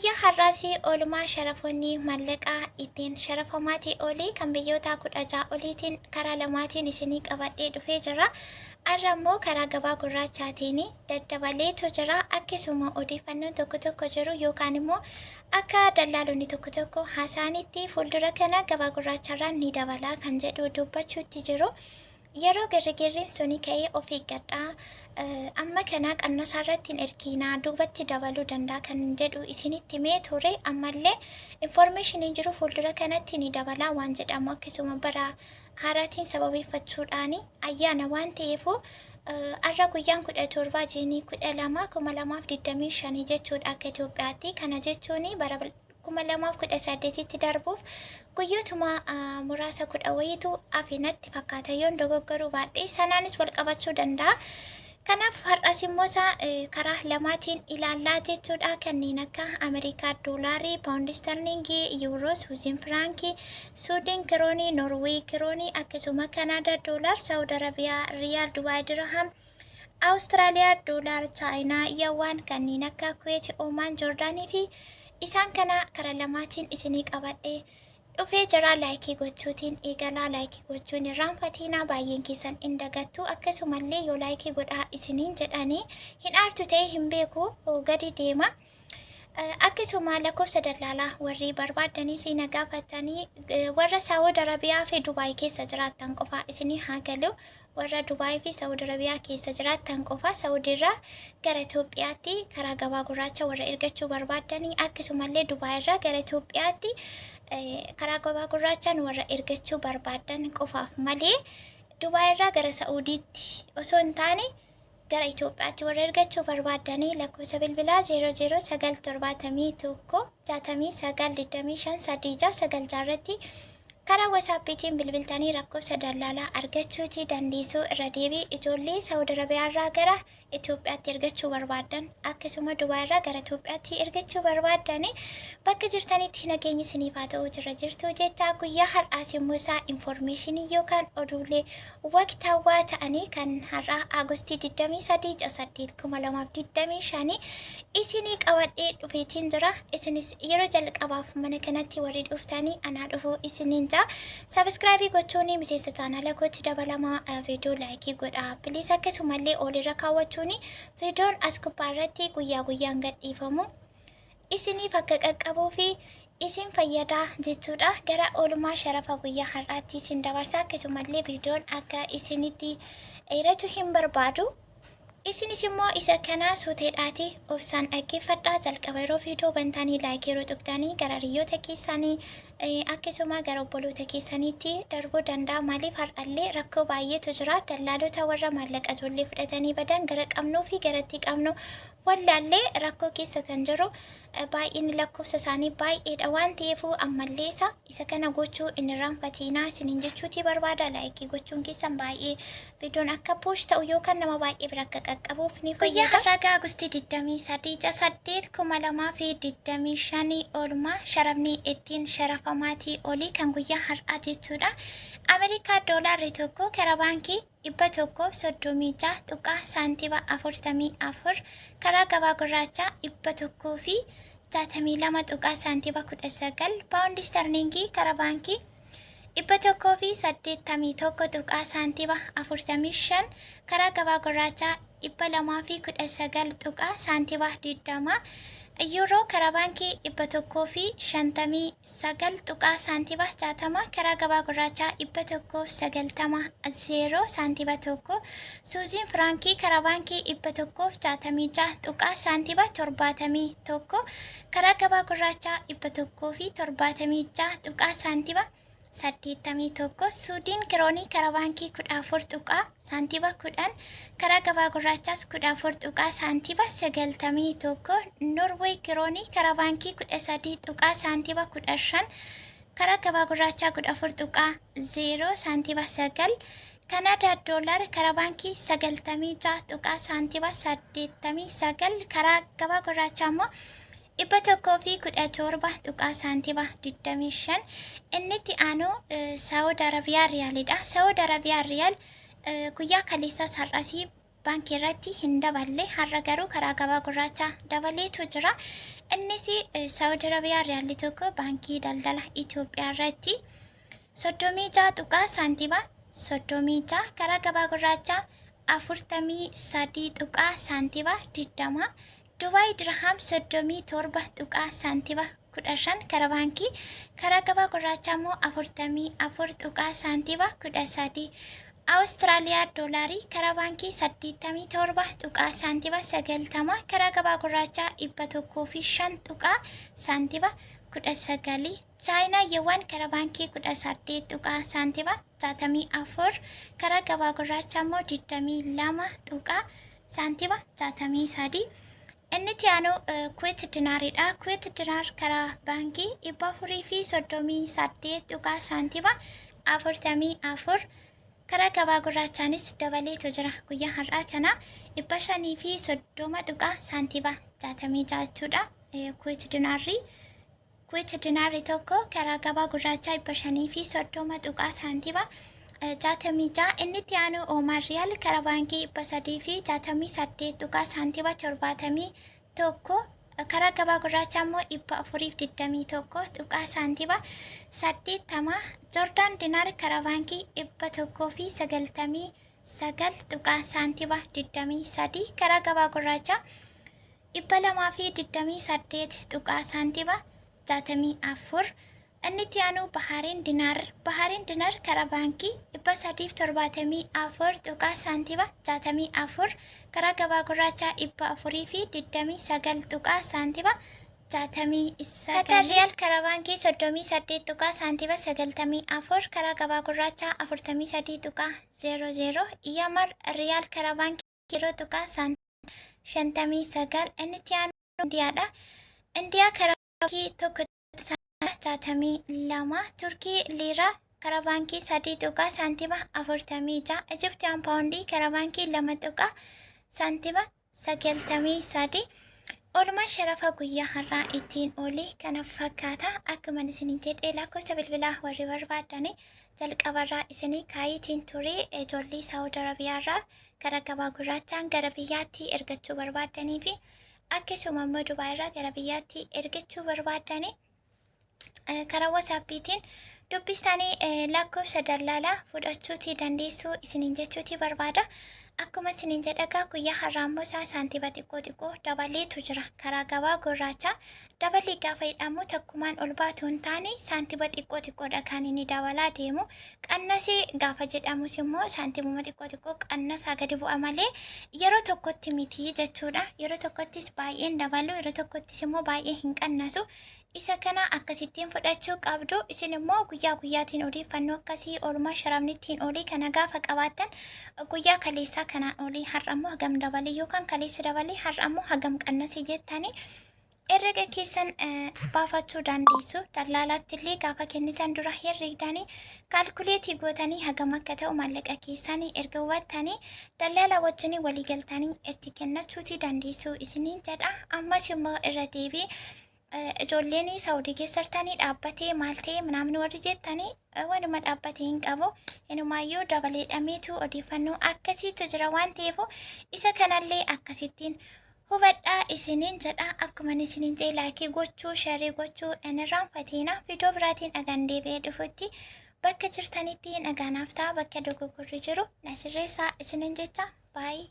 Guyyaa har'aasii oolmaa sharafoonni mallaqaa ittiin sharafamaatii olii kan biyyoota 16 oliitiin karaa lamaatiin isinii qabadhee dhufee jira. Har'a immoo karaa gabaa gurraachaatiin daddabaleetu jira. Akkasuma odeeffannoon tokko tokko jiru yookaan immoo akka dallaalonni tokko tokko haasa'anitti fuuldura kana gabaa gurraacharraan ni dabalaa kan jedhu dubbachuutti jiru. Yeroo girgirriin suni ka'ee of eeggadhaa. Amma kana qannosaa irratti hin ergiinaa duubatti dabaluu danda'a kan jedhu isinitti himee ture. Ammallee informationiin jiru fuuldura kanatti ni dabalaa waan jedhamu akkasuma bara haaraatiin sababeeffachuudhaan ayyaana waan ta'eefu har'a guyyaan 17 Jiinii 12/2025 jechuudha akka Itoophiyaatti. Kana jechuun bara 2018tti darbuuf guyyootuma muraasa 10 wayiitu afinatti fakkaata yoon dogoggoruu baadhee sanaanis wal qabachuu danda'a. Kanaaf har'as immoo karaa lamaatiin ilaallaa jechuudha. Kanneen akka Ameerikaa doolaarii, paawundi sterlingii, yuuroo, suuziin firankii, suudiin kiroonii, noorweey kiroonii, akkasuma Kanaadaa doolaar, Saawud Arabiyaa riyaal, Dubaay dirham, Awustiraaliyaa doolaar, Chaayinaa yawaan, kanneen akka Kuwait, Omaan, Joordaanii fi isaan kana karaa lamaatiin isinii qabadhee dhufee jira. Laayikii gochuutiin eegalaa. Laayikii gochuun irraanfatinaa baay'een keessan hin dagattu. Akkasumallee yoo laayikii godhaa isiniin jedhanii hin aartu ta'e hin beeku gadi deema. Akkasuma lakkoofsa daldalaa warri barbaadanii fi nagaafatanii warra Saawud Arabiyaa fi Dubaay keessa jiraattan qofaa isinii haa galu. Warra Dubaay fi Saawud Arabiyaa keessa jiraattan qofaa Saawudirraa gara Itoophiyaatti karaa gabaa gurraacha warra ergachuu barbaadanii akkasumallee Dubaayirraa gara Itoophiyaatti karaa gabaa gurraachaan warra ergachuu barbaadan qofaaf malee Dubaayirraa gara Saa'udiitti osoo hin taane gara Itoophiyaatti warra ergachuu barbaadanii lakkoofsa bilbilaa 00971 6925 irratti karaa WhatsAppiitiin bilbiltanii lakkoofsa daldalaa argachuuti dandeessuu. Irra deebii ijoollee Saawud Arabiyaarraa gara Itoophiyaatti ergachuu barbaadan akkasuma Dubaayirraa gara Itoophiyaatti ergachuu barbaadan bakka jirtanitti nageenyi isiniif haa ta'u jirtu jecha. Guyyaa har'aas immoo informationii yookaan oduulee waqtaawwaa ta'anii kan har'aa Agustii 23/8/2025 isinii qabadhee dhufeetiin jira. Isinis yeroo jalqabaaf mana kanatti warri dhuftanii anaa dhufuu isiniin Subscribe gochuun miseensa chaanala kootti dabalamaa viidiyoo laayikii godhaa. Please akkasumallee olirra kaawwachuun viidiyoon as gubbaarratti guyyaa guyyaan gadhiifamu isiniif akka qaqqabuu fi isin fayyadaa jechuudha. Gara oolmaa sharafa guyyaa har'aatti isin dabarsa. Akkasumallee viidiyoon akka isinitti dheeratu hin barbaadu. Isinis immoo isa kana suuteedhaati obsaan dhaggeeffadhaa. Jalqaba yeroo viidiyoo bantanii laayikii yeroo tuqxanii gara hiriyoota keessanii akkasuma gara obboloota keessaniitti darbuu danda'a. Maaliif har'allee rakkoo baay'eetu jira. Dallaalota warra maallaqa ijoollee fudhatanii badan gara qabnuu fi garatti qabnu wallaallee rakkoo keessa kan jiru baay'inni lakkoofsa isaanii baay'eedha waan ta'eef ammallee isa kana gochuu hin irraanfatinaa isiniin jechuuti barbaada. Laayikii gochuun keessan baay'ee viidiyoon akka puush ta'u yookaan nama baay'ee bira akka qaqqabuuf ni fayyada. Guyyaa har'aa Agustii 23/8/2025 oolmaa sharafni ittiin sharafamaatii olii kan guyyaa har'aa jechuudha. Ameerikaa doolaarri tokko karaa baankii 136 saantiba 44 karaa gabaa gurraachaa 162 saantiba 19 paawundi sterlingii karaa baankii 181 saantiba 45 karaa gabaa gurraachaa 219 saantiba 20 yuroo karaa baankii 159 saantiba 60 karaa gabaa gurraachaa 190 saantiba 1 suuziin firankii karaa baankii 166 saantiba 71 karaa gabaa gurraachaa 176 saantiba 81 suudiin kiroonii karaa baankii 14 saantiba 10 karaa gabaa gurraachaas 14 saantiba 91 noorweey kiroonii karaa baankii 13 saantiba 15 karaa gabaa gurraachaa 14 saantiba 9 Kanaadaa doolaar karaa baankii 96 saantiba 89 karaa gabaa gurraachaa immoo 117 saantiba 25 Inniti aanu Saawud Arabiyaa riyaalidha. Saawud Arabiyaa riyaal guyyaa kaleessaas har'asii baankii irratti hin daballe har'a garuu karaa gabaa gurraachaa dabaleetu jira. Innis Saawudi Arabiyaa riyaalli tokko baankii daldala Itoophiyaa irratti 36 tuqaa saantiima 36 karaa gabaa gurraachaa 43 tuqaa saantiima 20 Dubai dirham 37 tuqaa saantiima 15 karaa baankii karaa gabaa gurraachaa immoo 44 tuqaa saantiima 13 Austraaliyaa doolaarii karaa baankii 87 tuqaa saantiima 90 karaa gabaa gurraachaa 105 tuqaa saantiima 19 Chaayinaa yeewwan karaa baankii 18 tuqaa saantiima 64 karaa gabaa gurraachaa immoo 22 tuqaa saantiima 63 Inni tiyaanu Kuwait dinaariidha. Kuwait dinaar karaa baankii 438 tuqaa saantiima 44 karaa gabaa gurraachaanis dabaleetu jira. Guyyaa har'aa kana 530 tuqaa saantiima 66 jechuudha. Kuwait dinaarri tokko karaa gabaa gurraachaa 530 tuqaa saantiima 66 inni tiyaanu Oman Riyaal karaa baankii 368 tuqaa saantiima 71 karaa gabaa gurraachaa immoo 421 tuqaa saantiima 80 Joordaan dinaar karaa baankii 199 tuqaa saantiima 23 karaa gabaa gurraachaa 228 tuqaa saantiima 64 Inni tiyaanu Bahariin dinaar karaa baankii 374 tuqaa saantiima 64 karaa gabaa gurraachaa 429 tuqaa saantiima 69 Riyaal karaa baankii 38 tuqaa saantiima 94 karaa gabaa gurraachaa 43 tuqaa 00 Yamar Riyaal karaa baankii 0 tuqaa saantiima 59 Inni tiyaanu Indiyaadha. Indiyaa karaa baankii 1 62 Turkii liiraa karaa baankii 3 tuqaa saantiima 46 Ijiptiyaan paawundii karaa baankii 2 tuqaa saantiima 93 Oolmaan sharafa guyyaa har'aa ittiin olii kana fakkaata. Akkuma isin jedhee lakkoofsa bilbilaa warri barbaadanii jalqabarraa isinii kaayitiin turee ijoollee Saawudi Arabiyaarraa karaa gabaa gurraachaan gara biyyaatti ergachuu barbaadanii fi akkasuma immoo Dubaayirraa gara biyyaatti ergachuu barbaadanii karaa WhatsAppiitiin dubbistanii lakkoofsa daldalaa fudhachuutii dandeessuu isiniin jechuutii barbaada. Akkuma isiniin jedhagaa guyyaa har'aa immoo saantiima xiqqoo dabaleetu jira. Karaa gabaa gurraachaa dabalii gaafa hidhamu takkumaan ol baatu hin taane saantiima xiqqoodha kan inni dabalaa deemu. Qannasii gaafa jedhamus immoo saantiimuma xiqqoo qannasaa gadi bu'a malee yeroo tokkotti miti jechuudha. Yeroo tokkottis baay'een dabalu, yeroo tokkottis immoo baay'ee hin qannasu. Isa kana akkasittiin fudhachuu qabdu. Isin immoo guyyaa guyyaatiin odeeffannoo akkasii oolmaa sharafnittiin olii kana gaafa qabaattan guyyaa kaleessaa kanaan olii har'a immoo hagam dabalee yookaan kaleessa dabalee har'a immoo hagam qannasee jettanii herrega keessan baafachuu dandeessu. Dallaalaatti illee gaafa kennitan dura herregdanii kaalkuleetii gootanii hagam akka ta'u maallaqa keessanii erga hubattanii dallaala wajjin walii galtanii itti kennachuutii dandeessu isiniin jedha. Ammas immoo irra deebii ijoolleen Saawudii keessatti dhaabbatee maal ta'e namni warri jettanii wanuma dhaabbatee hin qabu. Inumaayyuu dabaleedhameetu odeeffannoo akkasiitu jira waan ta'eef isa kanallee akkasittiin hubadhaa isiniin jedha. Akkuma isiniin jedhe laayikii gochuu, sheerii gochuu hin irraanfatina. Viidiyoo biraatiin nagaan deebi'ee dhufutti bakka jirtanitti nagaanaaf ta'a. Bakka dogoggorri jiru na sirreessaa isiniin jecha baay'ee.